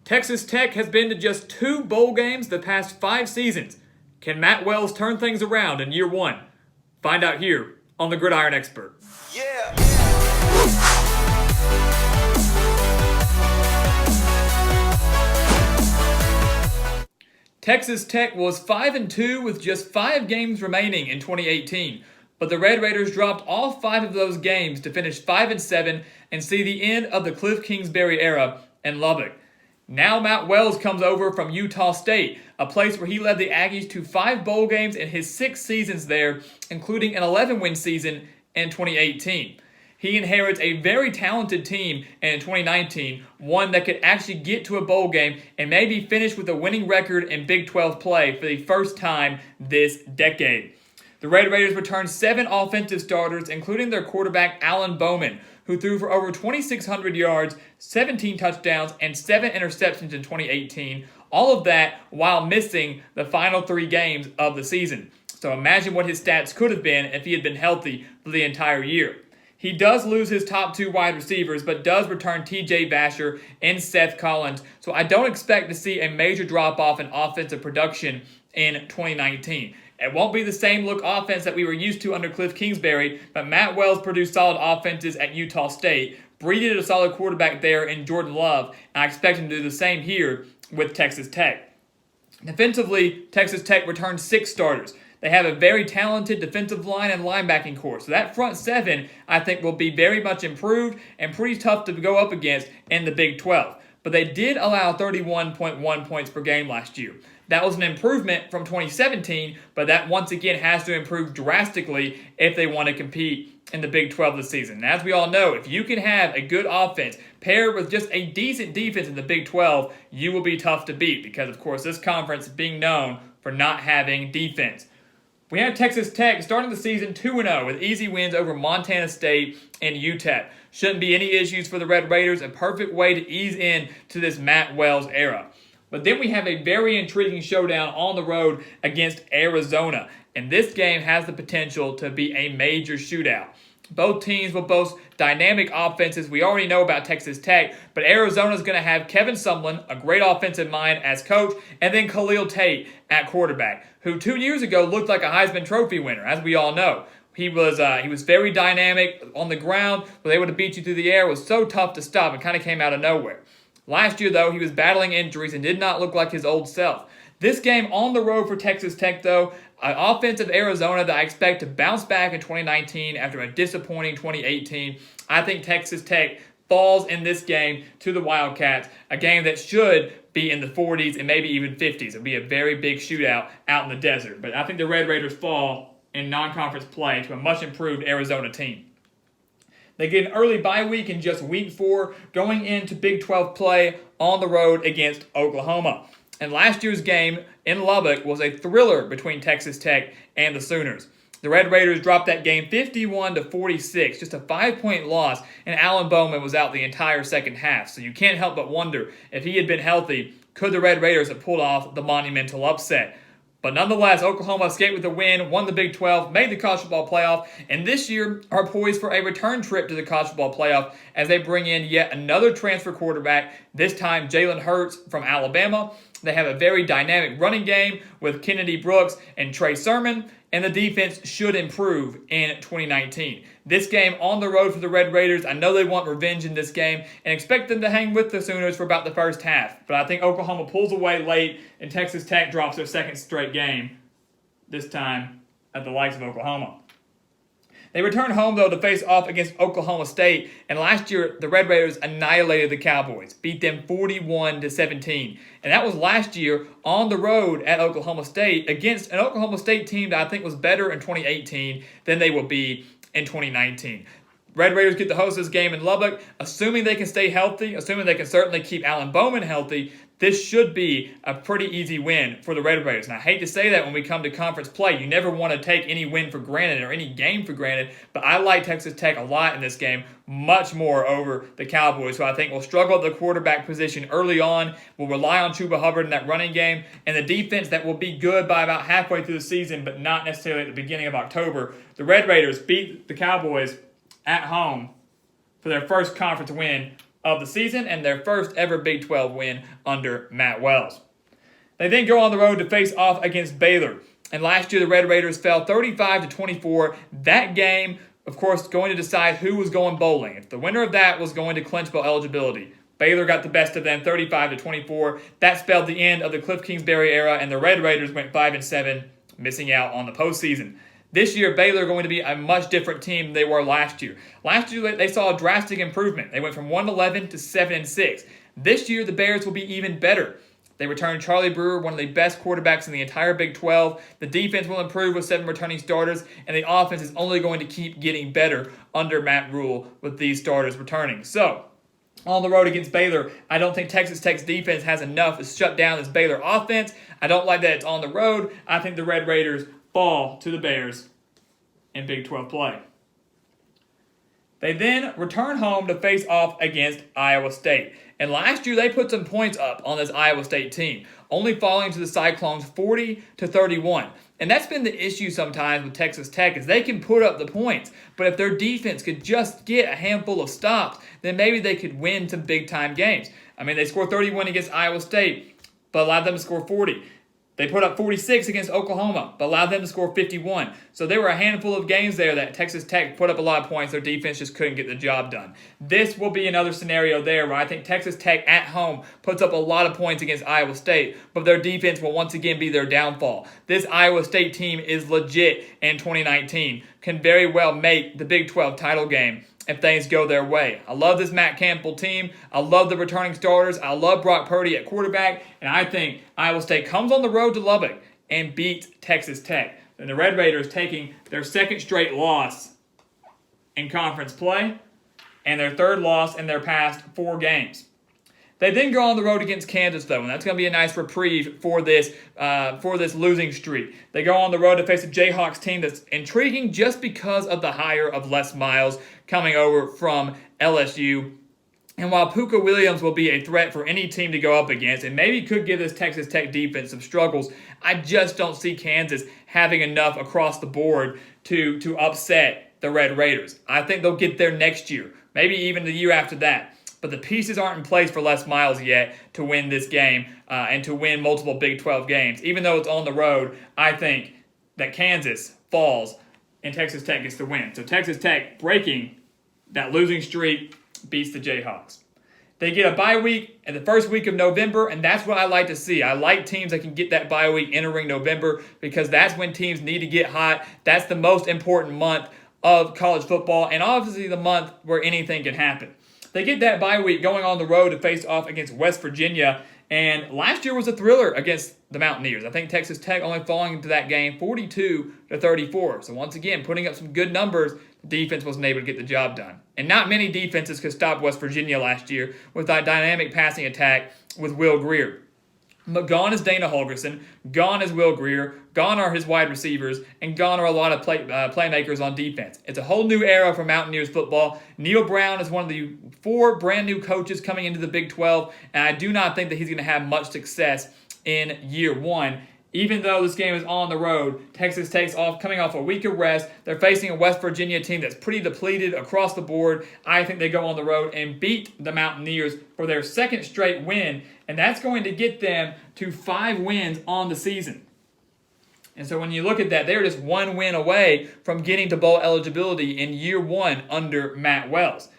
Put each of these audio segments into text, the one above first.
Texas Tech has been to just 2 bowl games the past 5 seasons. Can Matt Wells turn things around in year 1? Find out here on the Gridiron Expert. Yeah. Texas Tech was 5-2 with just 5 games remaining in 2018, but the Red Raiders dropped all 5 of those games to finish 5-7 and see the end of the Kluge Kingsbury era in Lubbock. Now Matt Wells comes over from Utah State, a place where he led the Aggies to 5 bowl games in his 6 seasons there, including an 11-win season in 2018. He inherits a very talented team in 2019, one that could actually get to a bowl game and maybe finish with a winning record in Big 12 play for the first time this decade. The Red Raiders returned 7 offensive starters, including their quarterback Alan Bowman, who threw for over 2,600 yards, 17 touchdowns, and 7 interceptions in 2018. All of that while missing the final 3 games of the season. So imagine what his stats could have been if he had been healthy for the entire year. He does lose his top 2 wide receivers, but does return TJ Vasher and Seth Collins. So I don't expect to see a major drop-off in offensive production in 2019. It won't be the same look offense that we were used to under Kluge Kingsbury, but Matt Wells produced solid offenses at Utah State, breeded a solid quarterback there in Jordan Love, and I expect him to do the same here with Texas Tech. Defensively, Texas Tech returned 6 starters. They have a very talented defensive line and linebacking core, so that front 7, I think, will be very much improved and pretty tough to go up against in the Big 12. But they did allow 31.1 points per game last year. That was an improvement from 2017, but that once again has to improve drastically if they want to compete in the Big 12 this season. And as we all know, if you can have a good offense paired with just a decent defense in the Big 12, you will be tough to beat because, of course, this conference is being known for not having defense. We have Texas Tech starting the season 2-0 with easy wins over Montana State and UTEP. Shouldn't be any issues for the Red Raiders, a perfect way to ease in to this Matt Wells era. But then we have a very intriguing showdown on the road against Arizona, and this game has the potential to be a major shootout. Both teams will boast dynamic offenses. We already know about Texas Tech, but Arizona's going to have Kevin Sumlin, a great offensive mind as coach, and then Khalil Tate at quarterback, who 2 years ago looked like a Heisman Trophy winner, as we all know. He was very dynamic on the ground, was able to beat you through the air, was so tough to stop, and kind of came out of nowhere. Last year, though, he was battling injuries and did not look like his old self. This game on the road for Texas Tech, though, an offensive Arizona that I expect to bounce back in 2019 after a disappointing 2018. I think Texas Tech falls in this game to the Wildcats, a game that should be in the 40s and maybe even 50s. It'll be a very big shootout out in the desert. But I think the Red Raiders fall in non-conference play to a much-improved Arizona team. They get an early bye week in just week 4, going into Big 12 play on the road against Oklahoma. And last year's game in Lubbock was a thriller between Texas Tech and the Sooners. The Red Raiders dropped that game 51-46, just a 5-point loss, and Alan Bowman was out the entire second half. So you can't help but wonder, if he had been healthy, could the Red Raiders have pulled off the monumental upset? But nonetheless, Oklahoma escaped with a win, won the Big 12, made the college football playoff, and this year are poised for a return trip to the college football playoff as they bring in yet another transfer quarterback, this time Jalen Hurts from Alabama. They have a very dynamic running game with Kennedy Brooks and Trey Sermon, and the defense should improve in 2019. This game on the road for the Red Raiders, I know they want revenge in this game and expect them to hang with the Sooners for about the first half. But I think Oklahoma pulls away late and Texas Tech drops their second straight game, this time at the likes of Oklahoma. They return home, though, to face off against Oklahoma State, and last year the Red Raiders annihilated the Cowboys, beat them 41-17. And that was last year on the road at Oklahoma State against an Oklahoma State team that I think was better in 2018 than they will be in 2019. Red Raiders get to host this game in Lubbock. Assuming they can stay healthy, assuming they can certainly keep Alan Bowman healthy, this should be a pretty easy win for the Red Raiders. And I hate to say that when we come to conference play. You never want to take any win for granted or any game for granted. But I like Texas Tech a lot in this game, much more over the Cowboys, who I think will struggle at the quarterback position early on, will rely on Chuba Hubbard in that running game, and the defense that will be good by about halfway through the season, but not necessarily at the beginning of October. The Red Raiders beat the Cowboys at home for their first conference win of the season and their first ever Big 12 win under Matt Wells. They then go on the road to face off against Baylor. And last year, the Red Raiders fell 35-24. That game, of course, going to decide who was going bowling. If the winner of that was going to clinch bowl eligibility. Baylor got the best of them, 35-24. That spelled the end of the Kluge Kingsbury era, and the Red Raiders went 5-7, missing out on the postseason. This year, Baylor are going to be a much different team than they were last year. Last year, they saw a drastic improvement. They went from 1-11 to 7-6. This year, the Bears will be even better. They returned Charlie Brewer, one of the best quarterbacks in the entire Big 12. The defense will improve with 7 returning starters, and the offense is only going to keep getting better under Matt Rule with these starters returning. So, on the road against Baylor, I don't think Texas Tech's defense has enough to shut down this Baylor offense. I don't like that it's on the road. I think the Red Raiders fall to the Bears in Big 12 play. They then return home to face off against Iowa State. And last year, they put some points up on this Iowa State team, only falling to the Cyclones 40-31. And that's been the issue sometimes with Texas Tech, is they can put up the points. But if their defense could just get a handful of stops, then maybe they could win some big-time games. I mean, they scored 31 against Iowa State, but allowed them to score 40. They put up 46 against Oklahoma, but allowed them to score 51. So there were a handful of games there that Texas Tech put up a lot of points. Their defense just couldn't get the job done. This will be another scenario there where I think Texas Tech at home puts up a lot of points against Iowa State, but their defense will once again be their downfall. This Iowa State team is legit in 2019, can very well make the Big 12 title game if things go their way. I love this Matt Campbell team. I love the returning starters. I love Brock Purdy at quarterback. And I think Iowa State comes on the road to Lubbock and beats Texas Tech. And the Red Raiders taking their second straight loss in conference play and their third loss in their past 4 games. They then go on the road against Kansas, though, and that's going to be a nice reprieve for this losing streak. They go on the road to face a Jayhawks team that's intriguing just because of the hire of Les Miles coming over from LSU. And while Puka Williams will be a threat for any team to go up against and maybe could give this Texas Tech defense some struggles, I just don't see Kansas having enough across the board to upset the Red Raiders. I think they'll get there next year, maybe even the year after that. But the pieces aren't in place for Les Miles yet to win this game and to win multiple Big 12 games. Even though it's on the road, I think that Kansas falls and Texas Tech gets the win. So Texas Tech, breaking that losing streak, beats the Jayhawks. They get a bye week in the first week of November, and that's what I like to see. I like teams that can get that bye week entering November because that's when teams need to get hot. That's the most important month of college football, and obviously the month where anything can happen. They get that bye week going on the road to face off against West Virginia, and last year was a thriller against the Mountaineers. I think Texas Tech only falling into that game 42-34. So once again, putting up some good numbers, the defense wasn't able to get the job done. And not many defenses could stop West Virginia last year with that dynamic passing attack with Will Grier. But gone is Dana Holgerson, gone is Will Grier, gone are his wide receivers, and gone are a lot of playmakers on defense. It's a whole new era for Mountaineers football. Neil Brown is one of the 4 brand new coaches coming into the Big 12, and I do not think that he's going to have much success in year 1. Even though this game is on the road, Texas Tech's coming off a week of rest. They're facing a West Virginia team that's pretty depleted across the board. I think they go on the road and beat the Mountaineers for their second straight win, and that's going to get them to 5 wins on the season. And so when you look at that, they're just 1 win away from getting to bowl eligibility in year 1 under Matt Wells.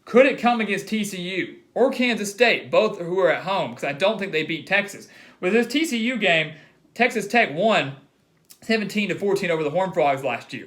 Could it come against TCU or Kansas State, both who are at home? Because I don't think they beat Texas. With this TCU game, Texas Tech won 17-14 over the Horned Frogs last year.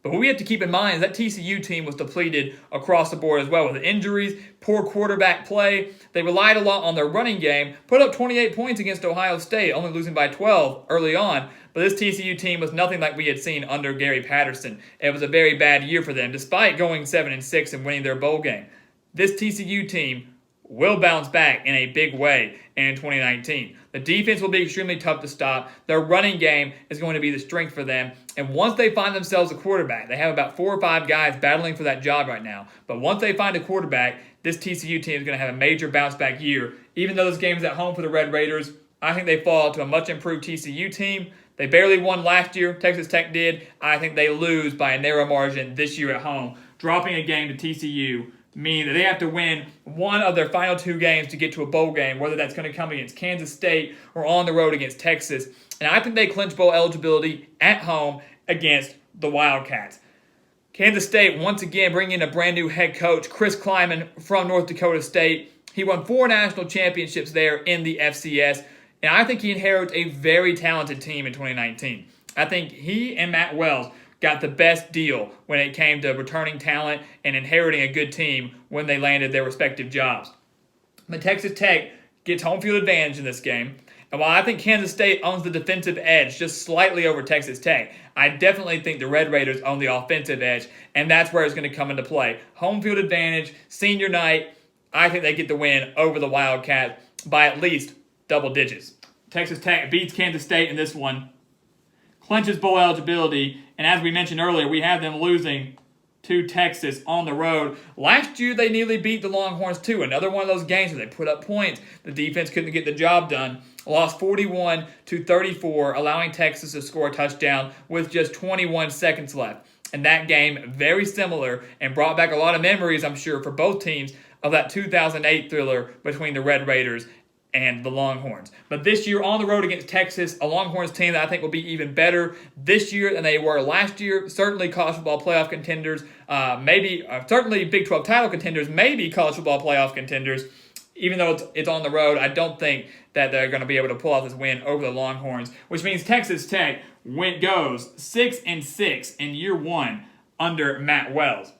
But what we have to keep in mind is that TCU team was depleted across the board as well with injuries, poor quarterback play. They relied a lot on their running game, put up 28 points against Ohio State, only losing by 12 early on. But this TCU team was nothing like we had seen under Gary Patterson. It was a very bad year for them, despite going 7-6 and winning their bowl game. This TCU team will bounce back in a big way in 2019. The defense will be extremely tough to stop. Their running game is going to be the strength for them. And once they find themselves a quarterback, they have about 4 or 5 guys battling for that job right now. But once they find a quarterback, this TCU team is going to have a major bounce back year. Even though this game is at home for the Red Raiders, I think they fall to a much improved TCU team. They barely won last year. Texas Tech did. I think they lose by a narrow margin this year at home, dropping a game to TCU meaning that they have to win one of their final 2 games to get to a bowl game, whether that's going to come against Kansas State or on the road against Texas. And I think they clinch bowl eligibility at home against the Wildcats. Kansas State, once again, bringing in a brand new head coach, Chris Kleiman from North Dakota State. He won 4 national championships there in the FCS, and I think he inherits a very talented team in 2019. I think he and Matt Wells got the best deal when it came to returning talent and inheriting a good team when they landed their respective jobs. But Texas Tech gets home field advantage in this game. And while I think Kansas State owns the defensive edge just slightly over Texas Tech, I definitely think the Red Raiders own the offensive edge, and that's where it's going to come into play. Home field advantage, senior night, I think they get the win over the Wildcats by at least double digits. Texas Tech beats Kansas State in this one, clinches bowl eligibility, and as we mentioned earlier, we have them losing to Texas on the road. Last year, they nearly beat the Longhorns too. Another one of those games where they put up points. The defense couldn't get the job done. Lost 41-34, allowing Texas to score a touchdown with just 21 seconds left. And that game, very similar, and brought back a lot of memories, I'm sure, for both teams of that 2008 thriller between the Red Raiders and the Longhorns. But this year on the road against Texas, a Longhorns team that I think will be even better this year than they were last year. Certainly college football playoff contenders, certainly Big 12 title contenders, maybe college football playoff contenders. Even though it's on the road, I don't think that they're going to be able to pull off this win over the Longhorns, which means Texas Tech goes 6-6 in year 1 under Matt Wells.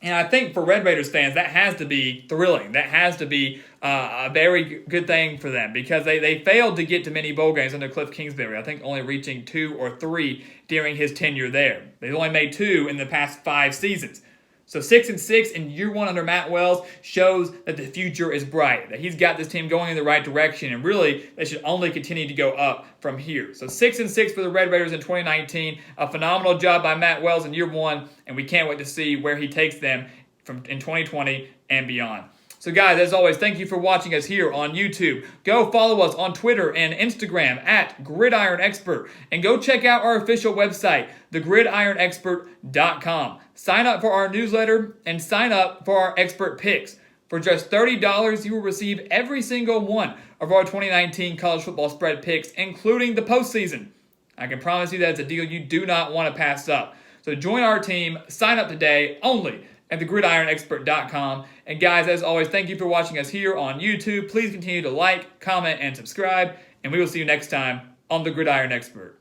And I think for Red Raiders fans, that has to be thrilling. That has to be a very good thing for them because they failed to get to many bowl games under Kluge Kingsbury. I think only reaching 2 or 3 during his tenure there. They've only made 2 in the past 5 seasons. So 6-6 in year 1 under Matt Wells shows that the future is bright, that he's got this team going in the right direction, and really they should only continue to go up from here. So 6-6 for the Red Raiders in 2019, a phenomenal job by Matt Wells in year 1, and we can't wait to see where he takes them in 2020 and beyond. So guys, as always, thank you for watching us here on YouTube. Go follow us on Twitter and Instagram at Gridiron Expert. And go check out our official website, thegridironexpert.com. Sign up for our newsletter and sign up for our expert picks. For just $30, you will receive every single one of our 2019 college football spread picks, including the postseason. I can promise you that it's a deal you do not want to pass up. So join our team, sign up today, only at thegridironexpert.com. And guys, as always, thank you for watching us here on YouTube. Please continue to like, comment, and subscribe. And we will see you next time on The Gridiron Expert.